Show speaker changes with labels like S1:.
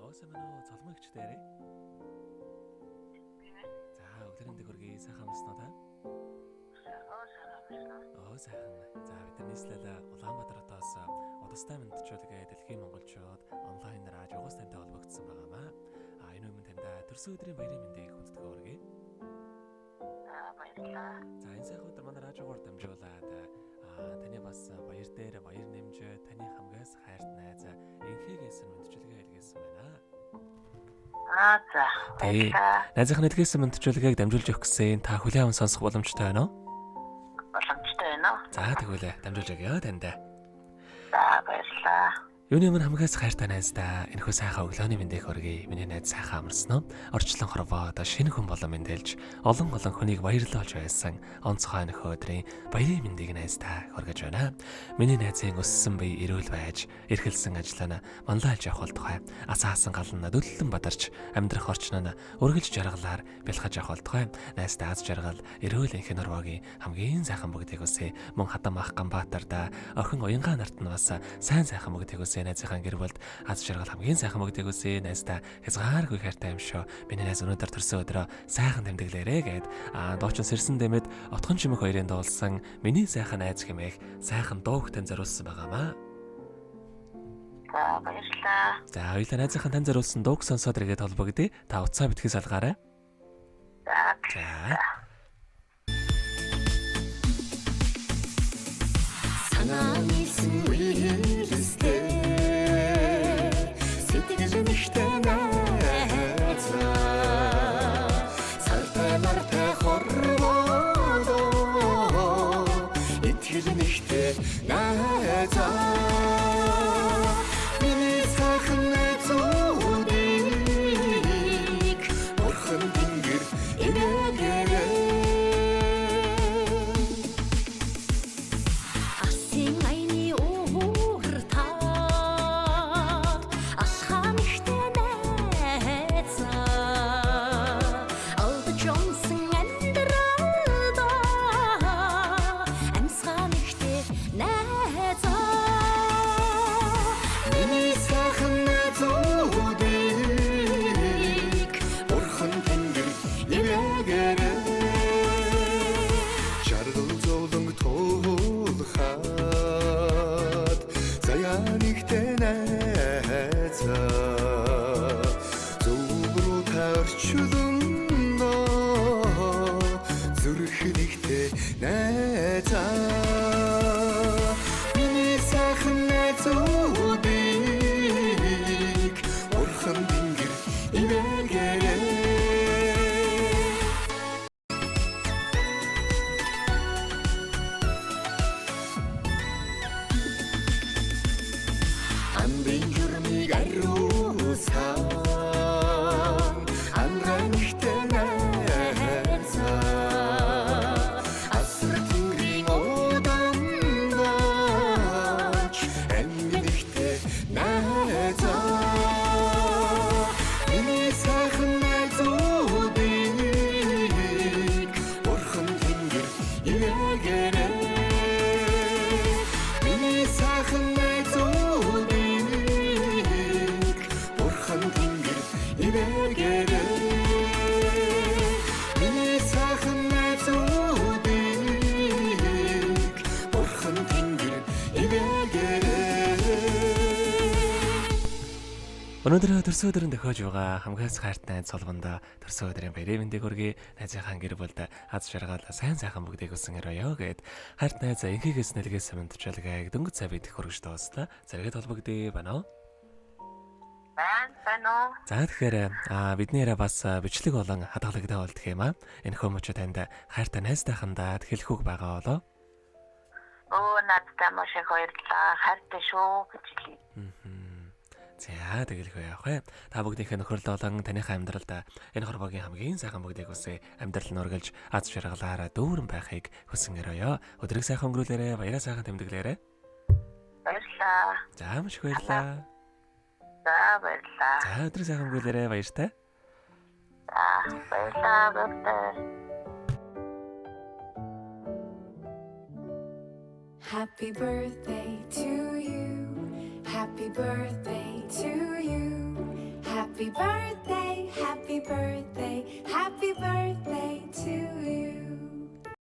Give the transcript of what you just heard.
S1: Semeno залмагч дээрээ. За өглөөний хүргэе сайхан амарснаа та. Сайхан. За бид нийслэл Улаанбаатар хотоос удастай мэдчилгээ дэлхийн монголчууд онлайнаар ажигуус тантай холбогдсон байгаамаа. Энэ өмнө танд төрсөн өдрийн баярын мэндийг хүнддэг өргөе.
S2: Баярлалаа.
S1: За энэ сайхан өдөр манай радиогоор дамжуулаад таны бас баяр дээр баяр нэмж таны хамгаас хайрт найз инхээс мэдчилгээ илгээсэн байна.
S2: За.
S1: Найзынхны илгээсэн мэдчилгээг дамжуулж өгөх гэсэн та хүлээн аван сонсох боломжтой байна уу?
S2: Боломжтой байна уу?
S1: За тэгвэл дамжуулж өгье танд.
S2: За баярлалаа.
S1: Юуны өмнө хамгаас хайртай найздаа энэхүү сайхан өглөөний мэндийг хүргэе. Миний найз сайхан амарсан уу? Орчлон хорвоод шинэ хүн болон мэндэлж олон хүнийг баярлуулж байсан онцгой нөхөө өдрийн баярын мэндийг найздаа хүргэж байна. Миний найзын өссөн бие эрүүл байж, эрхэлсэн ажил нь манлайлж явах болтугай. Асаасан гал нь дөлөлөн бадарч амьдрах орчин нь үргэлж жаргалаар бэлхэж явах болтугай. Найздаа аз жаргал эрүүл энхэн орвогийн хамгийн сайхан бүгдийг үсэ. Мөн хатан мах Ганбаатарда охин уянгаа нарт нь бас сайн сайхан бүгдийг үсэ. Найзынхаа гэр бүлд аз жаргал хамгийн сайхан бүгдийг үсэ. Найздаа хязгааргүй хайртай юм шүү. Миний найз өнөөдөр төрсөн өдрөө сайхан тэмдэглээрэй гэд дуучин сэрсэн дэмэд отхон чимэх хоёрын дуулсан миний сайхан найз хэмээх сайхан дууг тань зориулсан байгаамаа.
S2: За баярлалаа.
S1: За хоёулаа найзынхаа тань зориулсан дууг сонсоод иргэд холбогдъё. Та утсаа битгий салгаарай.
S2: За.
S3: Санаанилсэн үеэстэй сэтгэл нэгтэй найзаа сартай мартай хорвоо итгэл нэгтэй найзаа миний сайхан найзуудыг бурхан тэнгэр эвээгээрээ
S1: Өнөөдөр төрсөн өдрөнд тохиож байгаа хамгаас хайртай найз солонгонд төрсөн өдрийн баярын мэндийг хүргэе. Найзынхаа гэр бүлд аз жаргал сайн сайхан бүгдийг өсөн өрөөё гэд хайрт найз инхээс нэлгээс мэдчилгээг дөнгөж цай бидэх хүргэж дуусла. Зэрэгэд холбогдъё байна уу?
S2: Байна уу?
S1: За тэгэхээр бидний яриа бас бичлэг болон хадгалагтай болдох юм аа. Энэ хүмүүч танд хайртай найзтайхандаа хэлэх үг байгаа болоо.
S2: Надтай маш их баярлалаа. Хайртай шүү гэж хэлье.
S1: За тэгэлгүй явах ээ. Та бүгдийнхээ нөхөрлөл болон таныхаа амьдралд энэ хорвогийн хамгийн сайхан бүгдийг үсэ амьдрал нь үргэлж аз жаргалаараа дүүрэн байхыг хүсэн өрөөё. Өдрийг сайхан өнгөрүүлээрэ, баяраа сайхан тэмдэглээрэ.
S2: Баярлалаа.
S1: За маш их баярлалаа.
S2: За баярлалаа.
S1: За өдрийг сайхан өнгөрүүлээрэ, баяртай.
S2: Баярлалаа.
S3: Happy birthday to you. Happy birthday to you. Happy birthday, happy birthday, happy birthday